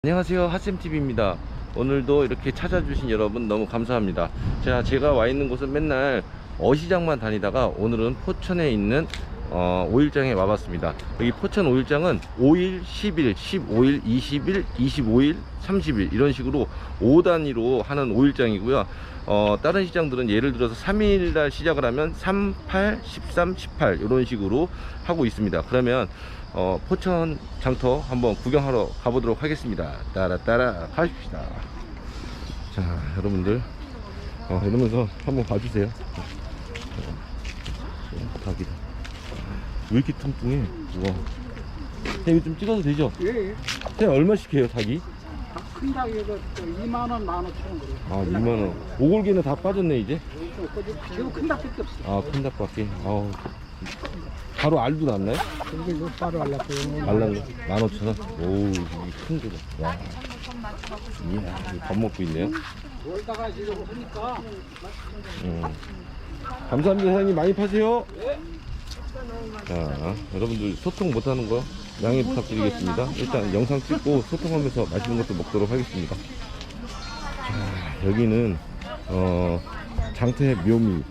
안녕하세요, 핫쌤TV입니다. 오늘도 이렇게 찾아주신 여러분 너무 감사합니다. 제가 와 있는 곳은 맨날 어시장만 다니다가 오늘은 포천에 있는 오일장에 와봤습니다. 여기 포천 오일장은 5일, 10일, 15일, 20일, 25일, 30일 이런 식으로 5단위로 하는 오일장이고요. 다른 시장들은 예를 들어서 3일날 시작을 하면 3, 8, 13, 18 이런 식으로 하고 있습니다. 그러면 포천 장터 한번 구경하러 가보도록 하겠습니다. 따라 가십시다. 자, 여러분들 이러면서 한번 봐주세요. 닭이다. 왜 이렇게 뚱뚱해? 우와. 이거 좀 찍어도 되죠? 예. 형 얼마씩 해요, 닭이? 큰 닭이 2만원, 15,000원 그래요. 아, 2만원. 오골개는 다 빠졌네, 이제? 지금 큰 닭밖에 없어. 아, 큰 닭밖에. 아우. 바로 알도 났나요? 이게 이거 바로 알랐어요. 말란 거? 15,000원? 오우, 이게 큰 거다. 와. 이야, 밥 먹고 있네요. 월다가 지금 보니까. 감사합니다, 사장님. 많이 파세요. 자, 여러분들 소통 못하는 거 양해 부탁드리겠습니다. 일단 영상 찍고 소통하면서 맛있는 것도 먹도록 하겠습니다. 자, 여기는 장태 묘미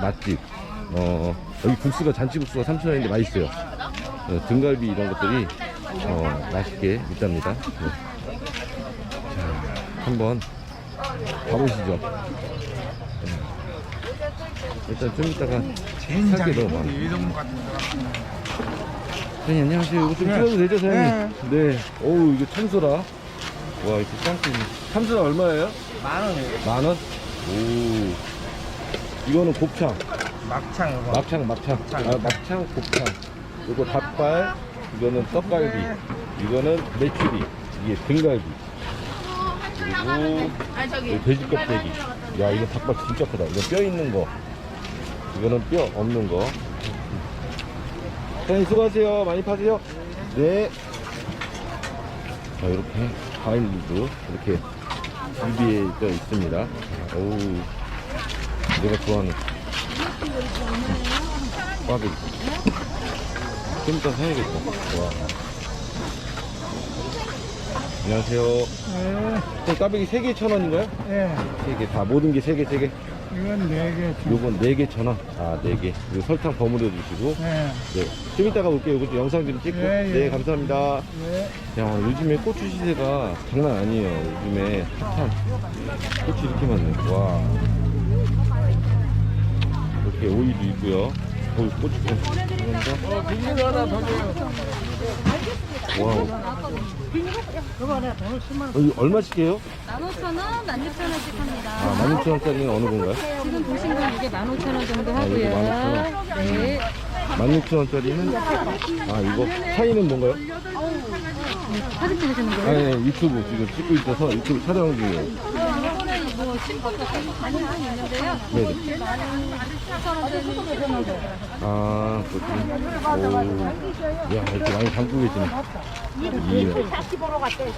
맛집. 여기 국수가 잔치국수가 3,000원인데 맛있어요. 등갈비 이런 것들이 맛있게 있답니다. 네. 자, 한번 가보시죠. 일단 좀 이따가 살게 너무 많아. 사장님 안녕하세요. 이거 좀 찍어도 되죠, 사장님? 네. 어우, 이거 참소라. 와, 이렇게 짱짱이. 참소라 얼마예요? 10,000원이에요. 10,000원? 오. 이거는 곱창. 막창. 막창, 곱창. 이거 닭발, 이거는 떡갈비, 이거는 메추리, 이게 등갈비. 그리고 돼지 껍데기. 야, 이거 닭발 진짜 크다. 이거 뼈 있는 거. 이거는 뼈 없는 거. 사장님 수고하세요. 많이 파세요. 네. 자, 이렇게 과일도 이렇게 준비되어 있습니다. 어우, 내가 좋아하는 꽈배기. 좀 이따 사야겠다. 와. 안녕하세요. 네. 꽈배기 3개 1,000원인가요? 예. 3개 다 모든 게 3개 3개. 이건 4개. 요건 4개 1,000원. 아, 4개. 그리고 설탕 버무려 주시고. 예. 네. 좀 이따가 올게요. 이거 좀 영상 좀 찍고. 예, 예. 네, 감사합니다. 예. 야, 요즘에 고추 시세가 장난 아니에요. 요즘에 참 고추 이렇게 많네. 와. 이렇게 오이도 있고요. 고추 좀. 감사합니다. 비닐 하나 더 줘요. 와우. 그거 내가 돈을 10만원. 이거 얼마씩 해요? 15,000원, 16,000원씩 합니다. 아, 16,000원짜리는 어느 건가요? 지금 보신 건 이게 15,000원 정도 아, 하고요. 이거 15,000원? 네. 16,000원짜리는 아, 이거 차이는 뭔가요? 사진 찍으시는 거예요? 아니, 유튜브 지금 찍고 있어서 유튜브 촬영 중이에요. 이거는 뭐 신분도 많이 하고 있는데요. 네네. 14,000원짜리 아, 그렇군요. 오. 야, 이렇게 많이 담고 계시네. 예. 자취 보러 갔대.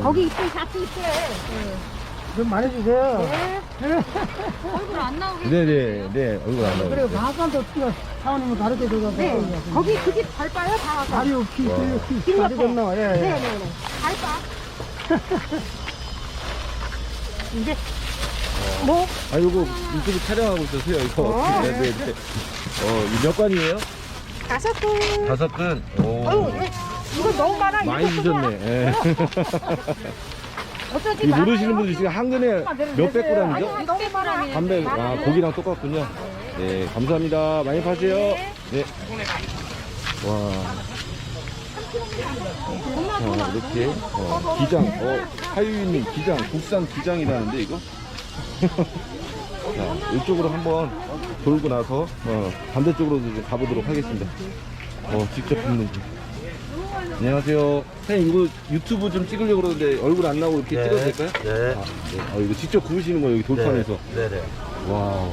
거기 이쁜 자취 있대. 좀 많이 주세요. 얼굴 안 나오게. 네네, 얼굴 안 나오고. 그리고 마감도 어떻게 사원님은 가르쳐 줘서. 네. 거기 그게 잘 봐요, 다. 다리 키, 와. 키, 다리 건너. 예. 네네네. 잘 봐. 이제 뭐 아, 요거 유튜브 촬영하고 있어서요. 이거 네네. 이 몇 관이에요? 5분. 5근. 어유, 오. 이거 너무 많아. 많이 이거 주셨네. 예. 어쩌지 이 모르시는 많아요. 분들 지금 한 근에 몇백 그램이죠? 아니, 너무 많아. 300. 아, 고기랑 똑같군요. 네, 감사합니다. 많이 파세요. 네. 와. 자, 이렇게 기장, 하유 있는 기장, 국산 기장이라는데 이거. 자, 이쪽으로 한번 돌고 나서 반대쪽으로도 좀 가보도록 하겠습니다. 직접 굽는지. 안녕하세요. 선생님, 이거 유튜브 좀 찍으려고 그러는데 얼굴 안 나오고 이렇게 찍어도 될까요? 네. 아, 네. 이거 직접 구우시는 거예요, 여기 돌판에서. 네네. 와우.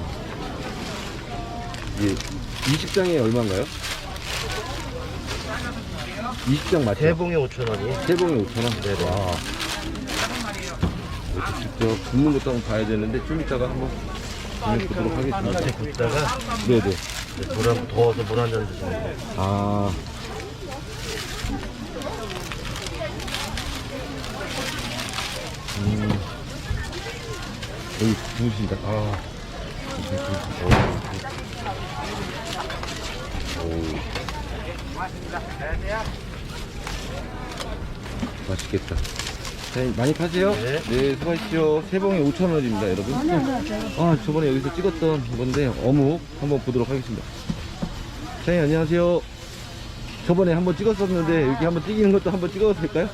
이 20장에 얼마인가요? 20장 맞죠? 세 봉에 5,000원이. 세 봉에 5,000원? 네네. 와. 이렇게 직접 굽는 것도 한번 봐야 되는데 좀 이따가 한번 보도록 하겠습니다. 이렇게 굽다가 네네. 더워서 물 한 잔 드시면 돼요. 아. 여기 부으신다. 아. 오. 맛있겠다. 네, 많이 파세요? 네, 수고하십시오. 세 봉에 5,000원입니다, 여러분. 아, 저번에 여기서 찍었던 건데, 어묵 한번 보도록 하겠습니다. 사장님, 안녕하세요. 저번에 한번 찍었었는데, 이렇게 한번 튀기는 것도 한번 찍어도 될까요?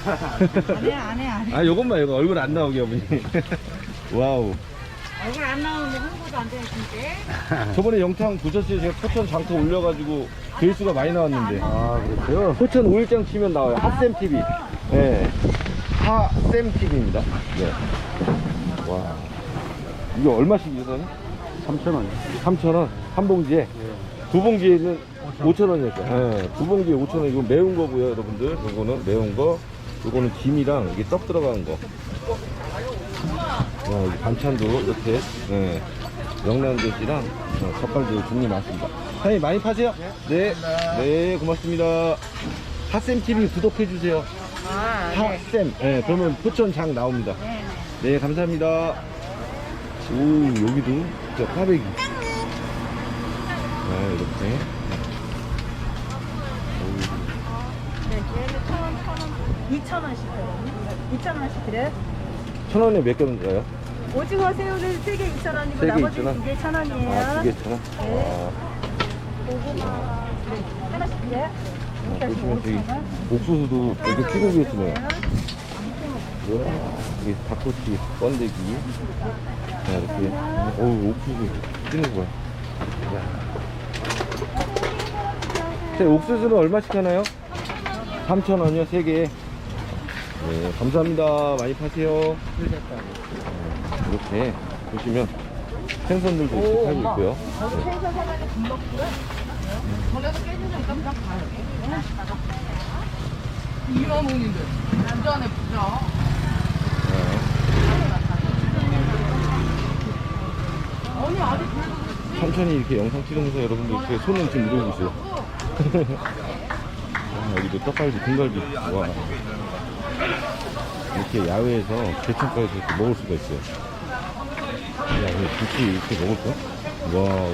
안 해. 아, 요것만, 요거. 얼굴 안 나오게, 어머니. 와우. 얼굴 안 나오는데 홍보도 안 돼, 진짜. 저번에 영상 보셨어요? 제가 포천 장터 올려가지고 조회수가 많이 나왔는데. 아, 그렇죠. 포천 5일장 치면 나와요. 핫쌤TV. 네. 핫쌤TV입니다. 네. 와. 이거 얼마씩이요, 선생님? 3,000원. 3,000원? 한 봉지에? 두 봉지에는 5,000원이었죠. 네. 두 봉지에 5,000원. 이거 매운 거고요, 여러분들. 요거는 매운 거. 요거는 김이랑 이게 떡 들어간 거. 여기 반찬도 이렇게, 네. 명란젓이랑 젓갈도 종류 많습니다. 사장님 많이 파세요? 네. 네, 고맙습니다. 핫쌤TV 구독해주세요. 핫쌤. 네, 그러면 포천장 나옵니다. 네, 감사합니다. 오, 여기도 진짜 꽈배기. 아, 이렇게. 네, 얘는 2,000원씩 드려요. 2,000원씩 드려요. 1,000원에 몇 개인가요? 오징어 새우는 3개 2,000원이고 세 개 나머지 2,000원? 2개 1,000원이에요. 아, 2개 1,000원? 네. 고구마 하나씩 드려요. 보시면 저기 옥수수도 이렇게 튀고 계시네요. 이게 닭꼬치, 번데기. 자, 이렇게. 어우, 옥수수 찌는 거야. 자, 옥수수는 얼마씩 하나요? 3,000원이요, 3개. 네, 감사합니다. 많이 파세요. 이렇게 보시면 생선들도 이렇게 팔고 있고요. 천천히 이렇게 영상 찍으면서 여러분들 이렇게 손은 지금 누르고 있어요. 아, 여기도 떡갈비, 등갈비. 와. 이렇게 야외에서 개천가에서 이렇게 먹을 수가 있어요. 야, 근데 김치 이렇게 먹을까? 와우.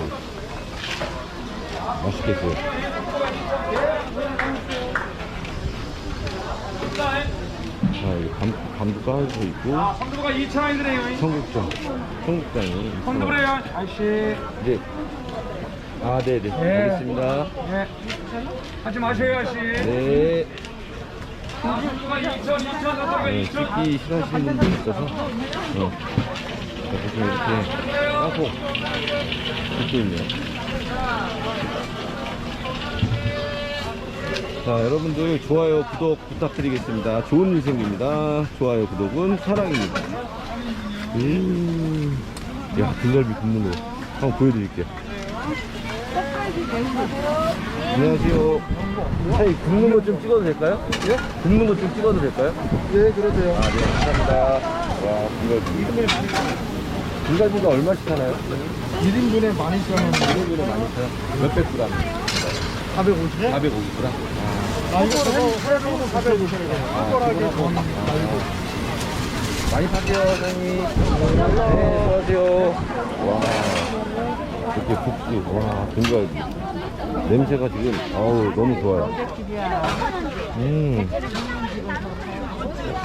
맛있겠어요. 자, 여기 감도 까져 있고. 선두부가 2,000원이네요. 청국장. 청국장이. 선두부래요, 아저씨. 네. 아, 네네. 알겠습니다. 네. 하지 마세요, 아저씨. 네. 선두부가 2,000, 2,000, 네, 씹기 싫어하시는 분도 있어서. 네. 자, 보시면 이렇게 까고 이렇게 있네요. 자, 여러분들 좋아요, 구독 부탁드리겠습니다. 좋은 일 생깁니다. 좋아요, 구독은 사랑입니다. 야, 등갈비 굽는 거 한번 보여드릴게요. 안녕하세요. 사장님, 굽는 거 좀 찍어도 될까요? 예? 굽는 거 좀 찍어도 될까요? 네, 그러세요. 아, 네, 감사합니다. 와, 등갈비. 등갈비가 얼마씩 하나요? 1인분에 12,000원. 1인분에 12,000원. 몇백 그램? 450? 450g? 아, 이거 그래도 450원. 특별하게 돈 말고. 많이 파세요, 사장님. 네, 안녕하세요. 와, 이렇게 국수, 와, 등갈비. 냄새가 지금, 어우, 너무 좋아요.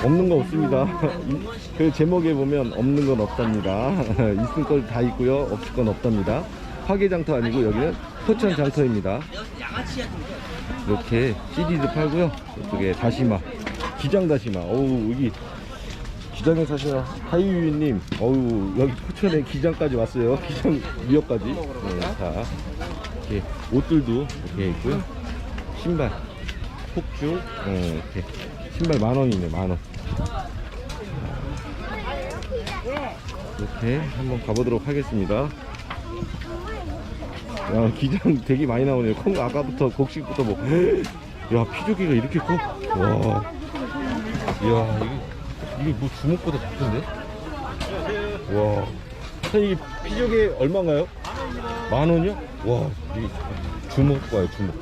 없는 거 없습니다. 그 제목에 보면 없는 건 없답니다. 있을 걸 다 있고요, 없을 건 없답니다. 화개장터 아니고 여기는 포천 장터입니다. 이렇게 CD도 팔고요. 이쪽에 다시마, 기장 다시마. 어우, 여기 기장에 사시는 하이유님, 어우, 여기 포천에 기장까지 왔어요. 기장 미역까지. 네, 자, 이렇게 옷들도 이렇게 있고요. 신발, 폭주, 이렇게 신발 10,000원이네, 10,000원. 이렇게 한번 가보도록 하겠습니다. 야, 기장 되게 많이 나오네요. 콩 아까부터 곡식부터 뭐, 야, 피조개가 이렇게 커? 와, 이야, 이게 뭐 주먹보다 작던데? 와, 이게 피조개 얼마인가요? 10,000원이요? 와, 이게 주먹 봐요, 주먹.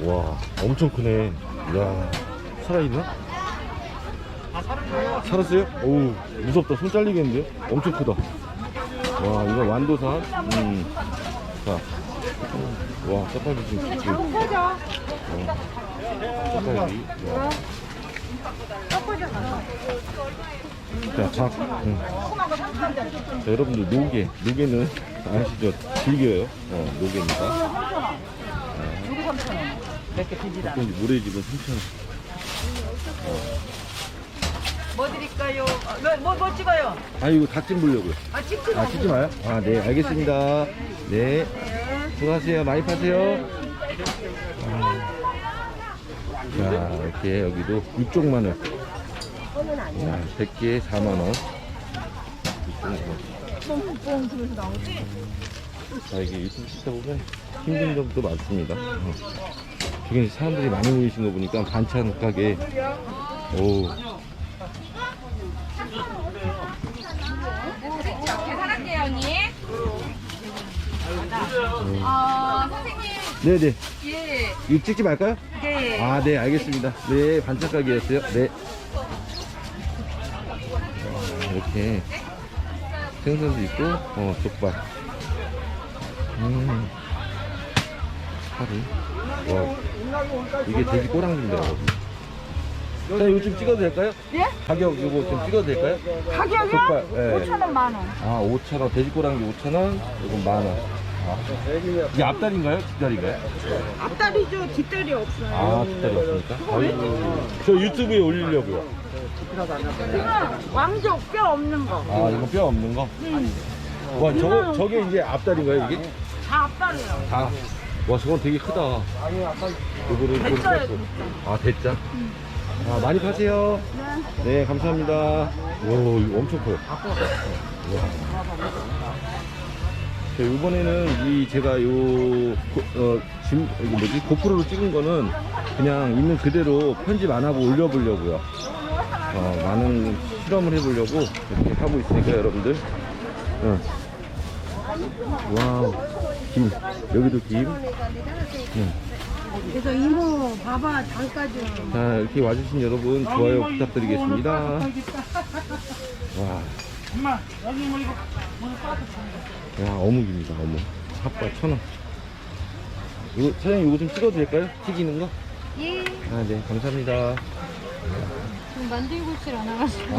와, 엄청 크네. 야, 살아있나? 살았어요? 오우, 무섭다. 손 잘리겠는데? 엄청 크다. 와, 이거 완도산. 자, 와, 짜파기 지금. 작은 거죠? 짜파기. 와. 자, 자, 자, 여러분들 노게는 아시죠? 즐겨요. 노게입니다. 닭고기 모래집은 3,000원. 뭐 드릴까요? 뭐 찍어요? 아, 이거 닭찜 보려고요. 아, 찍지 마요? 아, 네, 알겠습니다. 네. 수고하세요. 많이 파세요. 자, 이렇게 여기도 육종 마늘. 100개에 4만원. 자, 이게 유튜브 찍다 보면 힘든 점도 많습니다. 지금 사람들이 많이 모이신 거 보니까 반찬 가게. 오. 계산할게요, 언니. 선생님. 네네. 예. 이거 찍지 말까요? 네. 아, 네, 알겠습니다. 네, 반찬 가게였어요. 네. 이렇게 생선도 있고, 족발. 파리. 와, 이게 돼지 꼬랑지인데요. 자, 이거 좀 찍어도 될까요? 예? 가격 이거 좀 찍어도 될까요? 가격이요? 족발, 예. 5,000원 만원. 아, 5,000원. 돼지 꼬랑지 5,000원. 이건 만원. 아, 이게 앞다리인가요? 뒷다리인가요? 앞다리죠, 뒷다리 없어요. 아, 뒷다리 없습니까? 아이고. 저 유튜브에 올리려고요. 이건 왕족 뼈 없는 거. 아, 이거 뼈 없는 거? 와, 저게 이제 앞다리인가요, 이게? 다 앞다리요. 다. 와, 저건 되게 크다. 이거를 대짜예요, 뺐어. 아, 대짜? 아, 많이 파세요. 네, 감사합니다. 와, 이거 엄청 커요. 자, 이번에는 제가 고프로로 찍은 거는 그냥 있는 그대로 편집 안 하고 올려보려고요. 많은 실험을 해보려고 이렇게 하고 있으니까 여러분들. 와우, 김. 여기도 김. 그래서 이모 봐봐, 장까지. 자, 이렇게 와주신 여러분 좋아요 부탁드리겠습니다. 와. 엄마, 여기 뭐 이거 야, 어묵입니다. 어묵. 핫바 1,000원. 이거 사장님 이거 좀 찍어도 될까요? 튀기는 거? 예. 아, 네, 감사합니다. 지금 만들고 있질 않아가지고.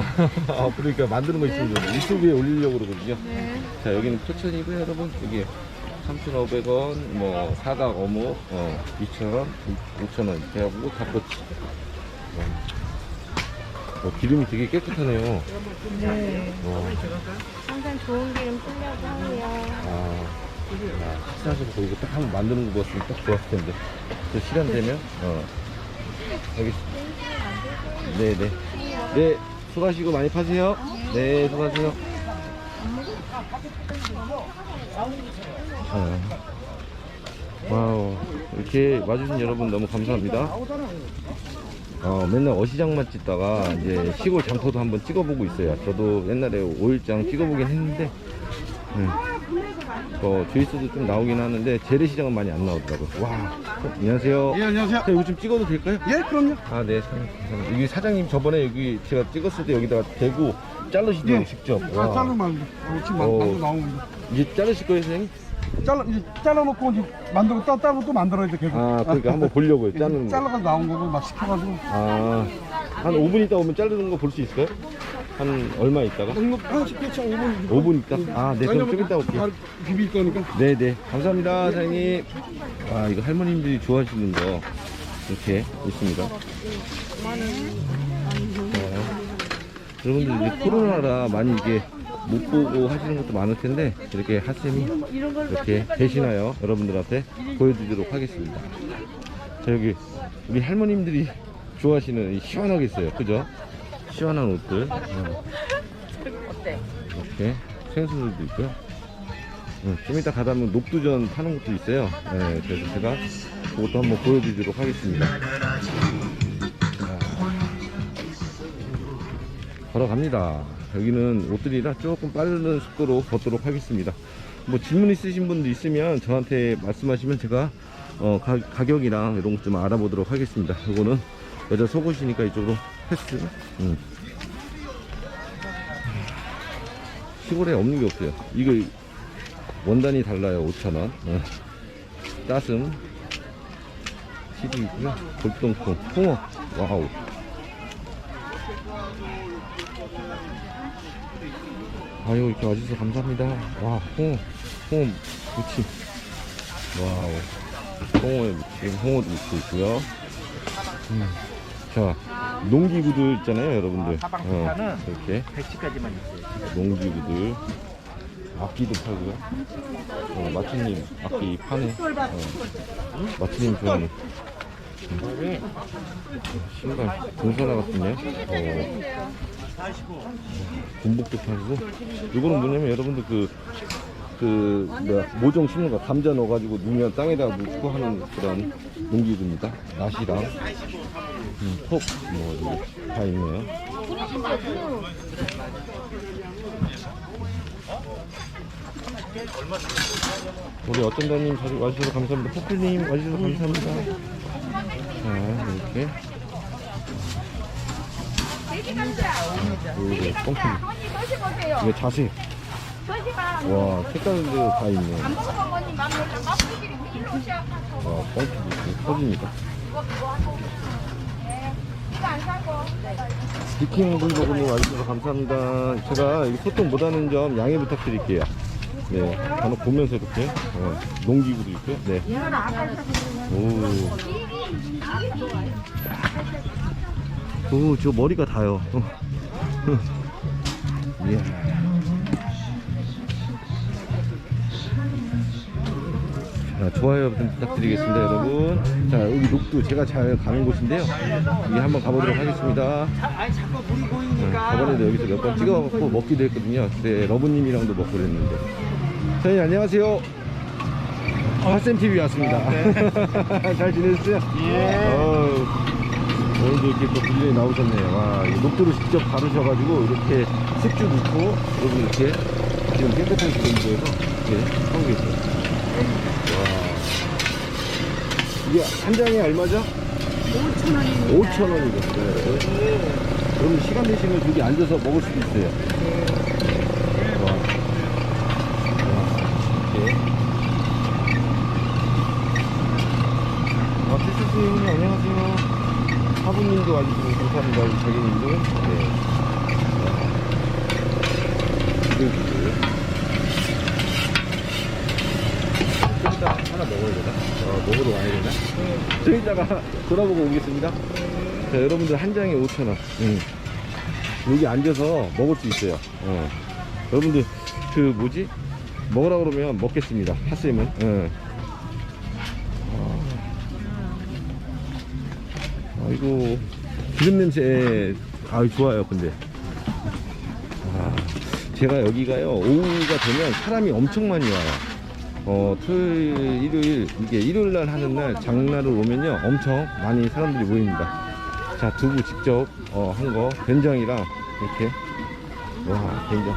아, 그러니까 만드는 거 있으면 좀 유튜브에 올리려고 그러거든요. 네. 자, 여기는 포천이고요, 여러분. 여기 3,500원, 뭐 사각 어묵 2,000원, 5,000원 이렇게 하고 닭꼬치. 기름이 되게 깨끗하네요. 네. 와. 항상 좋은 기름 쓰려고 하고요. 식사하셔서 거기 딱 한번 만드는 거 봤으면 딱 좋았을 텐데. 저 시간 되면, 알겠습니다. 네네. 네, 수고하시고 많이 파세요. 네, 수고하세요. 와우, 이렇게 와주신 여러분 너무 감사합니다. 맨날 어시장만 찍다가 이제 시골 장터도 한번 찍어보고 있어요. 저도 옛날에 5일장 찍어보긴 했는데, 조회수도 좀 나오긴 하는데 재래시장은 많이 안 나오더라고요. 와, 안녕하세요. 예, 안녕하세요. 자, 이거 좀 찍어도 될까요? 예, 그럼요. 아, 네, 감사합니다. 여기 사장님 저번에 여기 제가 찍었을 때 여기다가 대고 자르시더라고요, 직접. 와. 자르면 지금 만들어 나옵니다. 이제 자르실 거예요, 선생님? 이제 잘라놓고 이제 만들고 따로 또 만들어야 돼 계속. 아, 그러니까 한번 보려고요, 자르는 거. 잘라서 나온 거고 막 식혀가지고. 한 5분 있다 오면 자르는 거 볼 수 있을까요? 한 얼마 있다가? 이거 한 10개 차 5분. 5분 있다? 아, 네, 그럼 좀 이따 올게요. 비빌 거니까. 네네, 감사합니다, 사장님. 와, 이거 할머님들이 좋아하시는 거 이렇게 있습니다. 여러분들 이제 코로나라 많이 이게 못 보고 하시는 것도 많을 텐데 이렇게 핫쌤이 이렇게 대신하여 여러분들한테 보여드리도록 하겠습니다. 자, 여기 우리 할머님들이 좋아하시는 이 시원하게 있어요, 그죠? 시원한 옷들. 어때? 이렇게 생수들도 있고요. 좀 이따 가다 보면 녹두전 파는 것도 있어요. 네, 그래서 제가 그것도 한번 보여드리도록 하겠습니다. 걸어갑니다. 여기는 옷들이라 조금 빠른 속도로 걷도록 하겠습니다. 뭐 질문 있으신 분도 있으면 저한테 말씀하시면 제가 가격이랑 이런 것 좀 알아보도록 하겠습니다. 이거는 여자 속옷이니까 이쪽으로 패스. 시골에 없는 게 없어요. 이거 원단이 달라요. 5,000원. 따슴 시도 있고요. 골동품, 홍어. 와우. 아유, 이렇게 와주셔서 감사합니다. 와, 홍어 무침. 와우. 홍어에 무침, 홍어도 있고요. 자, 농기구들 있잖아요, 여러분들. 이렇게 100치까지만 있어요. 농기구들, 악기도 팔고요. 마추님 악기 파네. 마추님 좋아하는 신발 동서나 같은데. 군복도 팔고. 이거는 뭐냐면 여러분들 모종 심는 거 감자 넣어가지고 누면 땅에다 넣고 하는 그런 농기구입니다. 낫이랑 톱 뭐 다 있네요. 우리 어떤 다님 와주셔서 감사합니다. 포클님 와주셔서 감사합니다. 자, 이렇게 이거 뻥튀기. 이거 자세. 와, 색깔도 다 있네. 와, 뻥튀기 터집니다. 디킹 불고기님 와주셔서 감사합니다. 제가 이 소통 못하는 점 양해 부탁드릴게요. 네, 간혹 보면서 이렇게 농기구도 있고요. 네. 오, 저 머리가 다요. 이야. 자, 좋아요 버튼 부탁드리겠습니다, 여러분. 자, 여기 녹두 제가 잘 가는 곳인데요. 여기 한번 가보도록 하겠습니다. 아니, 자꾸 물이 보이니까. 저번에도 여기서 몇 번 찍어갖고 먹기도 했거든요. 네, 러브님이랑도 먹고 그랬는데. 선생님 안녕하세요. 핫쌤TV 왔습니다. 잘 지내셨어요? 예. 오늘도 이렇게 또 분량이 나오셨네요. 와, 녹두를 직접 바르셔가지고 이렇게 색주 넣고 여러분 이렇게 지금 깨끗하게 기름부에서 이렇게 하고 계세요. 와, 이게 한 장에 얼마죠? 5,000원입니다. 5,000원이거든요. 여러분 시간 되시면 여기 앉아서 먹을 수도 있어요. 와, 이렇게. 필수님 안녕하세요. 사부님도 와주시고 감사합니다. 우리 자기님도. 네. 좀 이따 하나 먹어야 되나? 먹으러 와야 되나? 좀 이따가 돌아보고 오겠습니다. 자, 여러분들 한 장에 5,000원. 여기 앉아서 먹을 수 있어요. 여러분들 뭐지? 먹으라 그러면 먹겠습니다. 핫쌤은. 아이고, 기름 냄새, 좋아요, 근데. 제가 여기가요, 오후가 되면 사람이 엄청 많이 와요. 토요일, 일요일, 이게 일요일날 하는 날, 장날을 오면요, 엄청 많이 사람들이 모입니다. 자, 두부 직접, 한 거, 된장이랑, 이렇게. 와, 된장.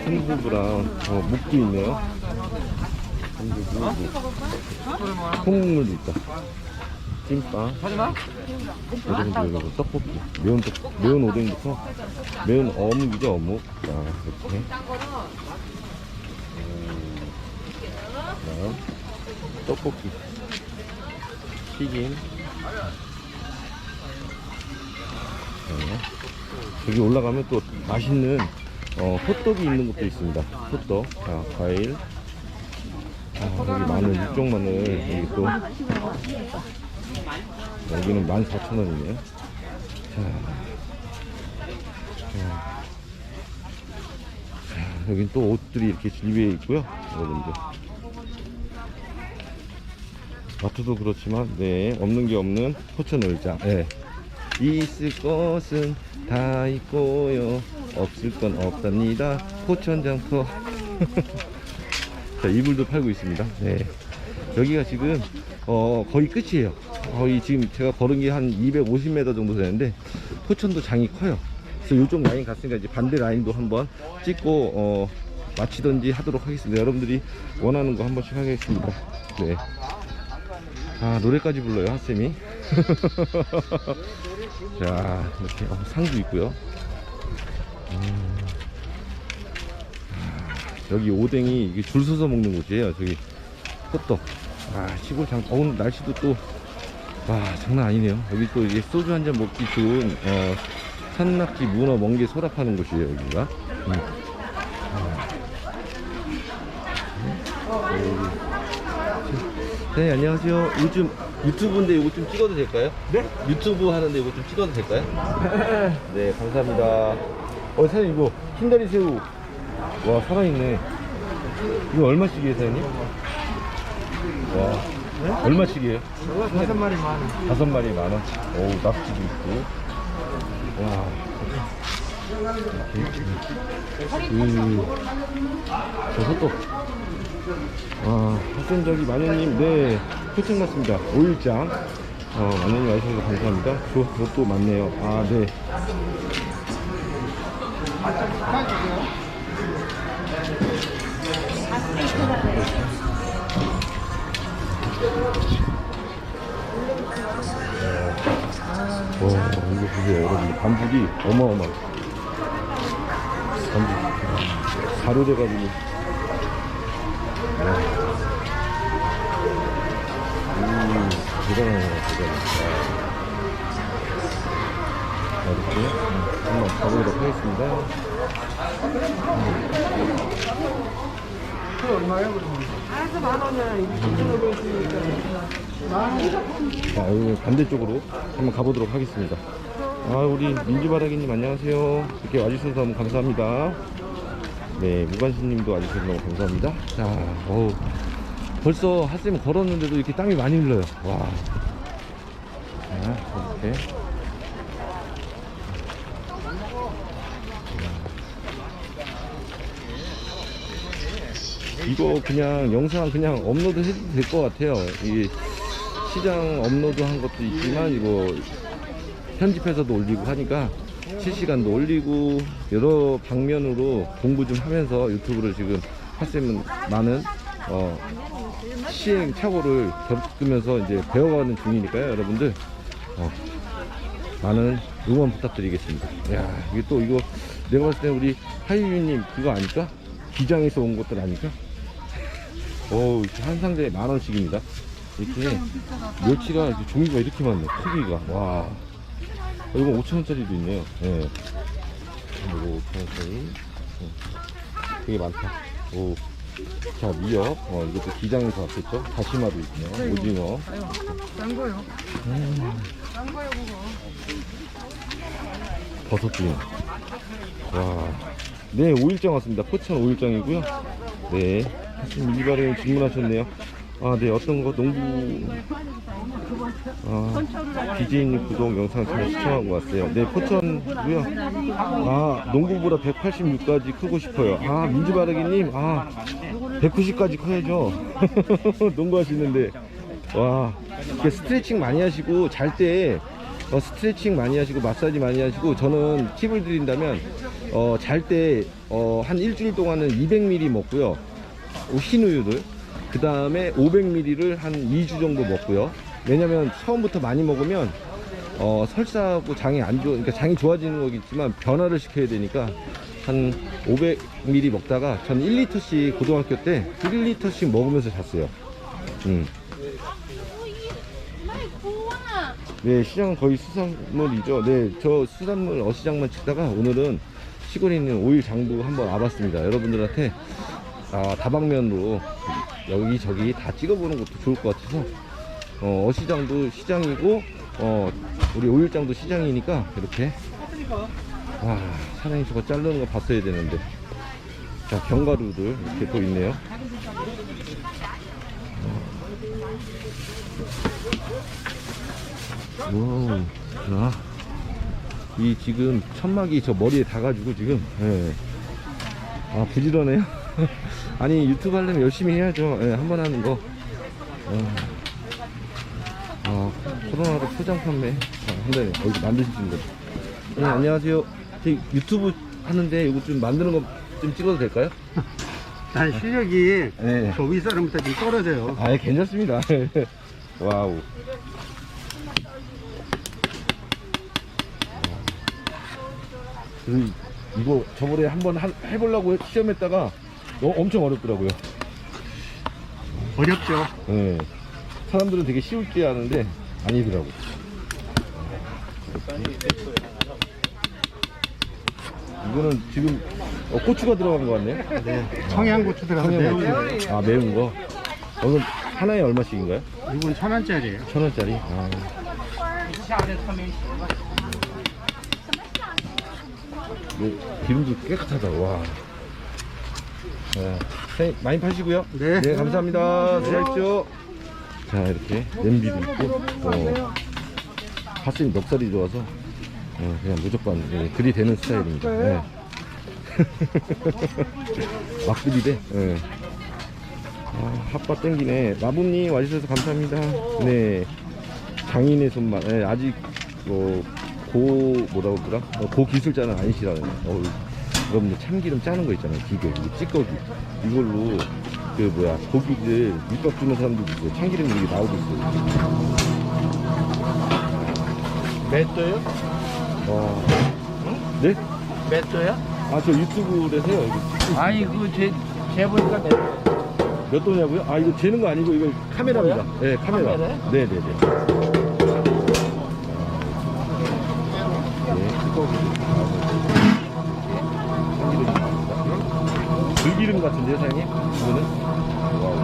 순두부랑, 묵도 있네요. 콩물도 있다. 찐빵. 여러분들 여기 떡볶이, 매운 오뎅부터 매운 어묵이죠, 어묵. 자, 이렇게. 떡볶이, 튀김. 여기 올라가면 또 맛있는 호떡이 있는 곳도 있습니다. 호떡. 자, 과일. 여기 마늘, 육종 마늘, 여기 또, 여기는 14,000원이네요. 자, 여긴 또 옷들이 이렇게 진리에 있고요, 여러분들. 마트도 그렇지만, 네, 없는 게 없는 포천을장. 네. 있을 것은 다 있고요, 없을 건 없답니다. 포천장터. 자, 이불도 팔고 있습니다. 네. 여기가 지금 거의 끝이에요. 거의 지금 제가 걸은 게 한 250m 정도 되는데 포천도 장이 커요. 그래서 이쪽 라인 갔으니까 이제 반대 라인도 한번 찍고 마치든지 하도록 하겠습니다. 여러분들이 원하는 거 한 번씩 하겠습니다. 네. 노래까지 불러요, 핫쌤이. 자, 이렇게 상도 있고요. 여기 오뎅이 이게 줄 서서 먹는 곳이에요. 저기 호떡. 시골 오늘 날씨도 또 장난 아니네요. 여기 또 이게 소주 한 잔 먹기 좋은 산낙지, 문어, 멍게, 소라 파는 곳이에요. 여기가. 네, 안녕하세요. 요즘 유튜브인데 이거 좀 찍어도 될까요? 네? 유튜브 하는데 이거 좀 찍어도 될까요? 네, 감사합니다. 사장님 이거 흰다리 새우 와 살아있네. 이거 얼마씩이에요, 사장님? 와, 네? 얼마씩이에요? 이거 5마리 만 원. 5마리 만원. 오우, 낙지도 있고. 와. 저 소떡. 학생적이 마녀님, 네, 포칭 맞습니다. 5일장. 마녀님 와주셔서 감사합니다. 또 많네요. 네. 이거 보세요, 여러분. 반죽이 어마어마해. 반죽. 가루돼가지고. 대단하네요, 대단해. 이렇게 한번 가보도록 하겠습니다. 얼마예요, 그러면? 알아서 10,000원이야. 여기 반대쪽으로 한번 가보도록 하겠습니다. 우리 민주바라기님 안녕하세요. 이렇게 와주셔서 너무 감사합니다. 네, 무관심님도 와주셔서 너무 감사합니다. 자, 벌써 핫쌤 걸었는데도 이렇게 땀이 많이 흘러요. 와. 자, 이렇게. 이거 그냥 영상 그냥 업로드 해도 될 것 같아요. 이게 시장 업로드 한 것도 있지만 이거 편집해서도 올리고 하니까 실시간도 올리고 여러 방면으로 공부 좀 하면서 유튜브를 지금 핫쌤은 많은 시행착오를 겪으면서 이제 배워가는 중이니까요. 여러분들 많은 응원 부탁드리겠습니다. 야, 이게 또 이거 내가 봤을 때 우리 하유유님 그거 아닐까? 기장에서 온 것들 아닐까? 한 상자에 10,000원씩입니다. 이렇게 멸치가 이렇게 종류가 이렇게 많네. 크기가. 와. 이거 5,000원짜리도 있네요. 네. 이거 5,000원짜리. 되게 많다. 자, 미역. 이것도 기장에서 왔겠죠? 다시마도 있네요. 오징어. 싼 거요. 싼 거요, 그거. 버섯도 있네. 와. 네, 5일장 왔습니다. 포천 5일장이고요. 네. 민주바라님 질문하셨네요. 네, 어떤 거 농부 BJ님 구독 영상 잘 시청하고 왔어요. 네, 포천고요. 농구보다 186까지 크고 싶어요. 민주바라기님, 190까지 커야죠. 농구하시는데, 와, 이렇게 스트레칭 많이 하시고 잘 때 스트레칭 많이 하시고 마사지 많이 하시고, 저는 팁을 드린다면 잘 때 한 일주일 동안은 200ml 먹고요. 흰 우유를. 그 다음에 500ml를 한 2주 정도 먹고요. 왜냐면 처음부터 많이 먹으면 설사하고 장이 안 좋아, 그러니까 장이 좋아지는 거겠지만 변화를 시켜야 되니까 한 500ml 먹다가 전 1리터씩 고등학교 때 1리터씩 먹으면서 잤어요. 네, 시장은 거의 수산물이죠. 네, 저 수산물 어시장만 찍다가 오늘은 시골에 있는 오일 장도 한번 와봤습니다. 여러분들한테 다방면으로 여기저기 다 찍어보는 것도 좋을 것 같아서 어시장도 시장이고 우리 오일장도 시장이니까 이렇게 사장님 저거 자르는 거 봤어야 되는데. 자, 견과류들 이렇게 또 있네요. 이 지금 천막이 저 머리에 닿아가지고 지금 부지런해요. 아니, 유튜브 하려면 열심히 해야죠. 한번 하는 거. 코로나로 포장 판매 한다네. 이거 만드시는 거. 네, 안녕하세요. 저 유튜브 하는데 이거 좀 만드는 거 좀 찍어도 될까요? 난 실력이 네. 저 윗사람부터 좀 떨어져요. 괜찮습니다. 와우. 그래서 이거 저번에 한번 해보려고 시험했다가 엄청 어렵더라고요. 어렵죠. 네. 사람들은 되게 쉬울 줄 아는데 아니더라고. 이거는 지금 고추가 들어간 거 같네요. 네. 청양고추 들어가서 매운 거. 아, 매운 거. 이건 하나에 얼마씩인가요? 이건 1,000원짜리예요. 1,000원짜리. 아. 기름도 깨끗하다. 와. 네. 선생님, 많이 파시고요. 네. 네, 감사합니다. 수고하십시오. 자, 이렇게 냄비도 있고, 파스리 멱살이 좋아서 그냥 무조건 들이대는 스타일입니다. 네. 막 들이대. 네. 아, 핫바 땡기네. 마부님 와주셔서 감사합니다. 네. 장인의 손맛. 네, 아직 뭐라고 그러더라? 고기술자는 아니시라는. 여러분들 참기름 짜는 거 있잖아요. 기계, 찌꺼기. 이걸로 고기들 밑밥 주는 사람들도 있어요. 참기름 이게 나오고 있어요. 맷도요? 네? 맷도요? 아, 저 유튜브에서 해요. 아니 제 보니까 맷도. 몇 도냐고요? 아, 이거 재는 거 아니고 이거 카메라입니다. 네, 카메라. 카메라요? 네네네. 네, 찌꺼기. 들기름 같은데요, 사장님? 이거는? 와우.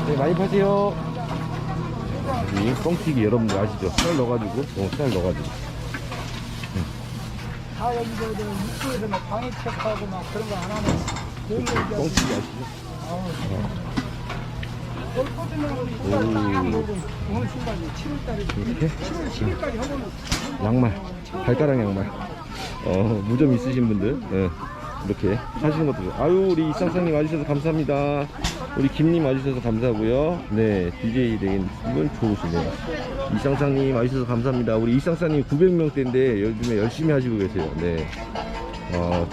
네, 많이 파세요. 여기 뻥튀기 여러분들 아시죠? 쌀 넣어가지고, 쌀 넣어가지고. 다 여기 육수에서 막 방해 체크하고 막 그런 거 안 하면 뻥튀기 아시죠? 오늘 순간에 7월달에 이렇게? 7월 10일까지 하고는 양말, 발가락 양말. 무좀 있으신 분들, 이렇게 사시는 것도. 아유, 우리 이상상님 와주셔서 감사합니다. 우리 김님 와주셔서 감사하고요. 네, DJ 랭님은 좋으시네요. 이상상님 와주셔서 감사합니다. 우리 이상상님 900명대인데 요즘에 열심히 하시고 계세요. 네.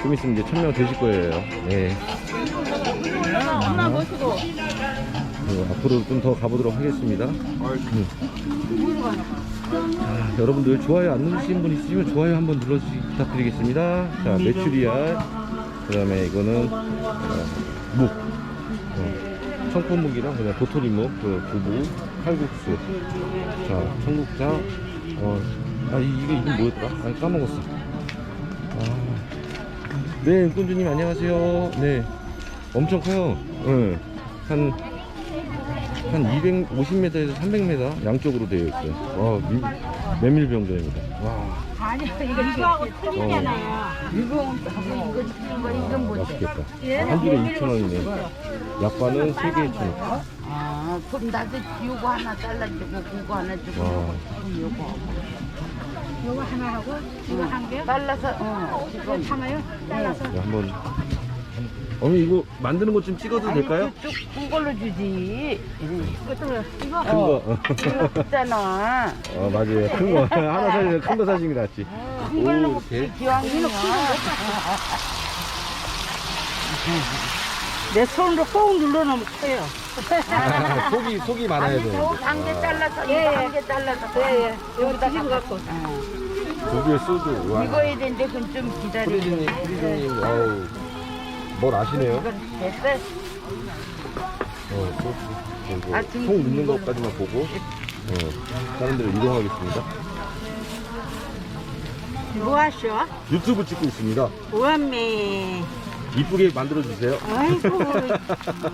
좀 있으면 이제 1000명 되실 거예요. 네. 엄마 모시고. 앞으로 좀 더 가보도록 하겠습니다. 자, 여러분들 좋아요 안 누르시는 분 있으시면 좋아요 한번 눌러주시기 부탁드리겠습니다. 자, 메추리알, 그 다음에 이거는 묵, 청포묵이랑 그냥 도토리묵, 두부, 칼국수, 자, 청국장. 이게 이름 뭐였더라? 까먹었어. 네, 은꾼주님 안녕하세요. 네, 엄청 커요. 네. 한 250m에서 300m 양쪽으로 되어 있어요. 메밀병전입니다. 와. 아니, 이거하고 틀리잖아요. 이거 뭐지? 맛있겠다. 한 줄에 2,000원이네. 약과는 3개에 1,000원. 아, 그럼 나도 요거 하나 잘라주고 그거 하나 주고 와. 요거 이거 하나 하고 이거 한 개. 잘라서 이거 참아요. 잘라서. 네, 한번. 어머니 이거 만드는 것 좀 찍어도 될까요? 큰 걸로 주지. 이것도 이거. 큰 거. 이거 있잖아. 맞아요. 큰 거. 하나 사시면 큰 거 사시는 게 낫지. 큰 걸로 이렇게. 기왕이면 내 손으로 꼭 눌러놓으면 커요. 속이 많아야 되는데. 한개 잘라서 이거 한 개 잘라서 예. 여기다 갖고. 고기에 소주. 와. 익어야 되는데 그건 좀 기다리고. 프리즈님, 아우. 뭘 아시네요? 이건 됐어. 소주. 통 넣는 것까지만 보고, 다른 데로 이동하겠습니다. 뭐 하셔? 유튜브 찍고 있습니다. 우엄매. 이쁘게 만들어주세요. 아이고,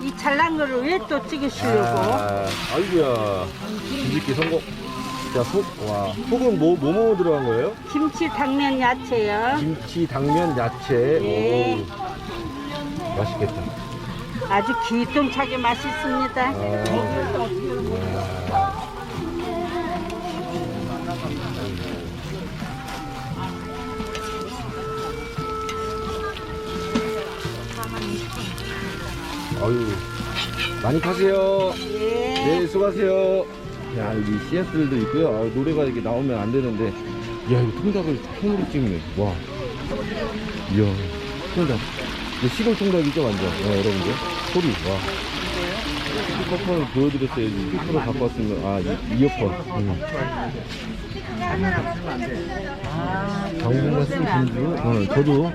이 잘난 거를 왜 또 찍으시려고? 아이고야. 뒤집기 성공. 자, 속은 뭐 들어간 거예요? 김치, 당면, 야채요. 김치, 당면, 야채. 네. 오. 맛있겠다. 아주 기똥차게 맛있습니다. 아유, 많이 파세요. 예. 네, 수고하세요. 야, 여기 CS들도 있고요. 노래가 이렇게 나오면 안 되는데, 야, 이거 통닭을 통으로 찍네. 와, 이야, 통닭. 이거 시골 통닭이죠, 완전. 여러분들. 소리, 와. 스피커폰을 보여드렸어야지. 스피커를 갖고 왔으면, 아, 이어폰. 당분간 쓴 김주. 저도,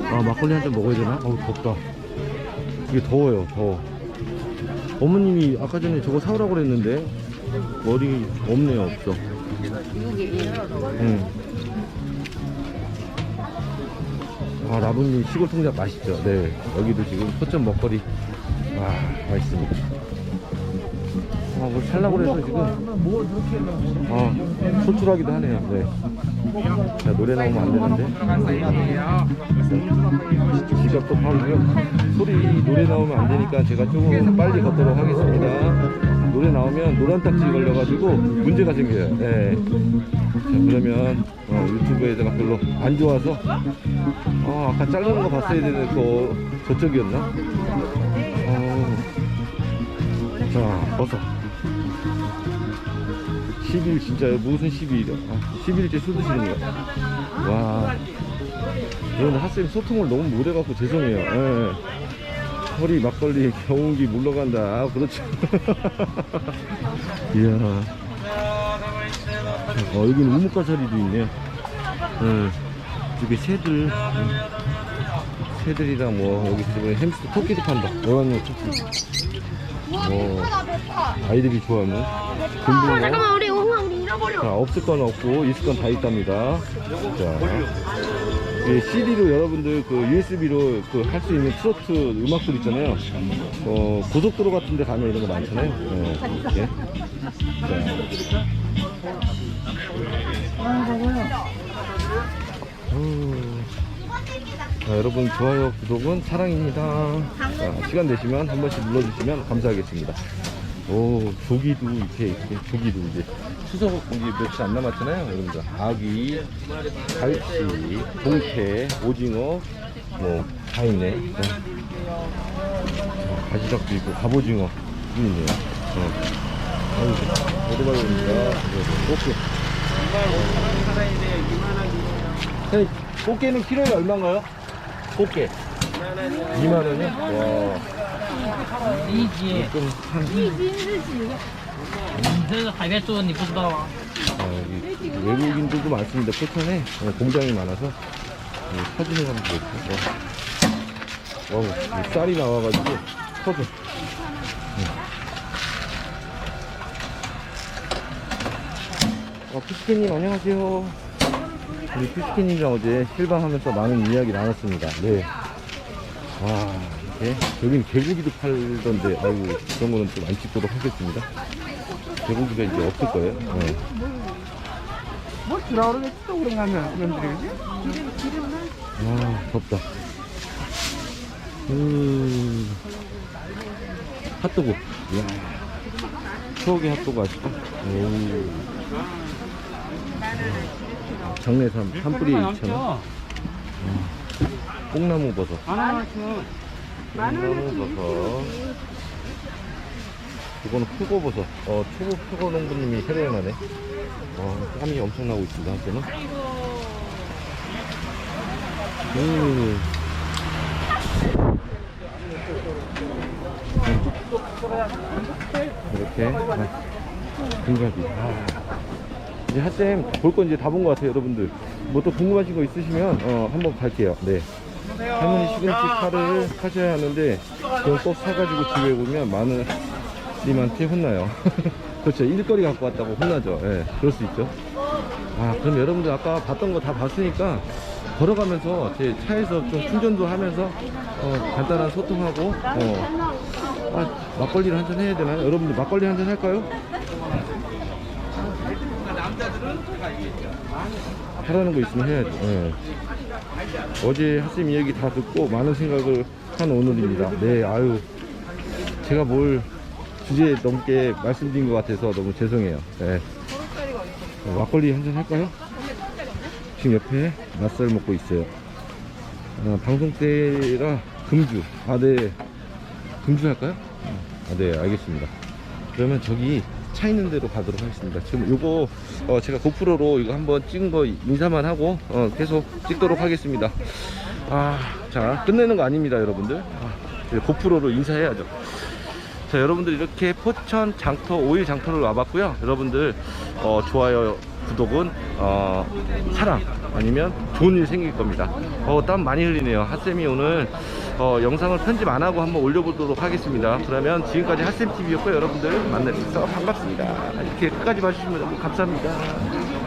아, 막걸리 한 잔 먹어야 되나? 어우, 덥다. 이게 더워요, 더워. 어머님이 아까 전에 저거 사오라고 그랬는데, 머리 없네요, 없어. 아, 라분님 시골 통닭 맛있죠? 네. 여기도 지금 포천 먹거리. 와, 맛있습니다. 아, 뭘 살라고 그래서 지금. 아, 소출하기도 하네요. 네. 자, 노래 나오면 안 되는데. 지갑도 팔고요. 소리, 노래 나오면 안 되니까 제가 조금 빨리 걷도록 하겠습니다. 노래 나오면 노란 딱지 걸려가지고 문제가 생겨요. 네. 자, 그러면 유튜브에다가 별로 안 좋아서 아까 자르는 거 봤어야 되는 거 저쪽이었나? 자, 버섯 10일 진짜 무슨 10일이야? 10일째 술 드시는 거야? 와, 여러분 핫쌤 소통을 너무 못해갖고 죄송해요. 네. 허리 막걸리 경운기 물러간다. 아, 그렇죠. 이야. 여기는 우뭇가사리도 있네. 여기 새들이랑 뭐 여기 저번에 햄스터 토끼도 판다. 어랑이 토끼. 뭐 아이들이 좋아하는 금붕어. 잠깐만, 우리 잃어버려. 자, 없을 건 없고 있을 건 다 있답니다. 자, CD로 여러분들 그 USB로 그 할 수 있는 트로트 음악들 있잖아요. 고속도로 같은 데 가면 이런 거 많잖아요. 이렇게. 자, 여러분 좋아요, 구독은 사랑입니다. 자, 시간 되시면 한 번씩 눌러주시면 감사하겠습니다. 오, 조기도 이렇게 조기도 이제 추석 이제 며칠 안 남았잖아요. 여러분들 아기, 갈치, 동태, 오징어 뭐 다 있네. 가지락도 있고 갑오징어 있네요. 오토바이입니다. 꽃게. 선생님, 꽃게는 키로에 얼마인가요? 꽃게 2만원이요? 와. 여기 외국인들도 많습니다. 포천에 공장이 많아서 사주는 사람도 있고. 와우, 쌀이 나와가지고 터져. 푸시케님 안녕하세요. 우리 푸시케님이랑 어제 실방하면서 많은 이야기 나눴습니다. 네. 와, 이렇게 여기는 개고기도 팔던데, 아이고, 그런 거는 좀 안 찍도록 하겠습니다. 개고기가 이제 없을 거예요. 네. 뭐 주라 그러겠지 또 그런가 하면 그런들이 아, 덥다. 핫도그. 이야. 추억의 핫도그 아시죠? 장내삼 한 뿌리에 2,000원. 뽕나무 버섯. 뽕나무 버섯. 이거는 표고버섯. 표고 농부님이 새로 해놔네. 땀이 엄청 나고 있습니다. 한때는. 이렇게 등갈비. 이제 핫쌤 볼 건 이제 다 본 것 같아요. 여러분들 뭐 또 궁금하신 거 있으시면 한번 갈게요. 네. 할머니 시금치 파를 하셔야 하는데 그건 꼭 사가지고 집에 오면 마누님한테 혼나요. 그렇죠. 일거리 갖고 왔다고 혼나죠. 예, 그럴 수 있죠. 그럼 여러분들 아까 봤던 거 다 봤으니까 걸어가면서 제 차에서 좀 충전도 하면서 간단한 소통하고 막걸리를 한잔 해야 되나요? 여러분들 막걸리 한잔 할까요? 하라는 거 있으면 해야죠. 네. 어제 핫쌤 이야기 다 듣고 많은 생각을 한 오늘입니다. 네, 아유, 제가 뭘 주제 넘게 말씀드린 것 같아서 너무 죄송해요. 네. 막걸리 한잔 할까요? 지금 옆에 맛살 먹고 있어요. 방송 때라 금주. 네. 금주 할까요? 네, 알겠습니다. 그러면 저기 차 있는 데로 가도록 하겠습니다. 지금 요거 제가 고프로로 이거 한번 찍은 거 인사만 하고 계속 찍도록 하겠습니다. 자, 끝내는 거 아닙니다, 여러분들. 고프로로 인사해야죠. 자, 여러분들 이렇게 포천 장터, 오일 장터를 와봤고요. 여러분들 좋아요, 구독은 사랑 아니면 좋은 일 생길 겁니다. 땀 많이 흘리네요. 핫쌤이 오늘 영상을 편집 안 하고 한번 올려보도록 하겠습니다. 그러면 지금까지 핫쌤TV였고요. 여러분들 만나서 반갑습니다. 이렇게 끝까지 봐주시면 너무 감사합니다.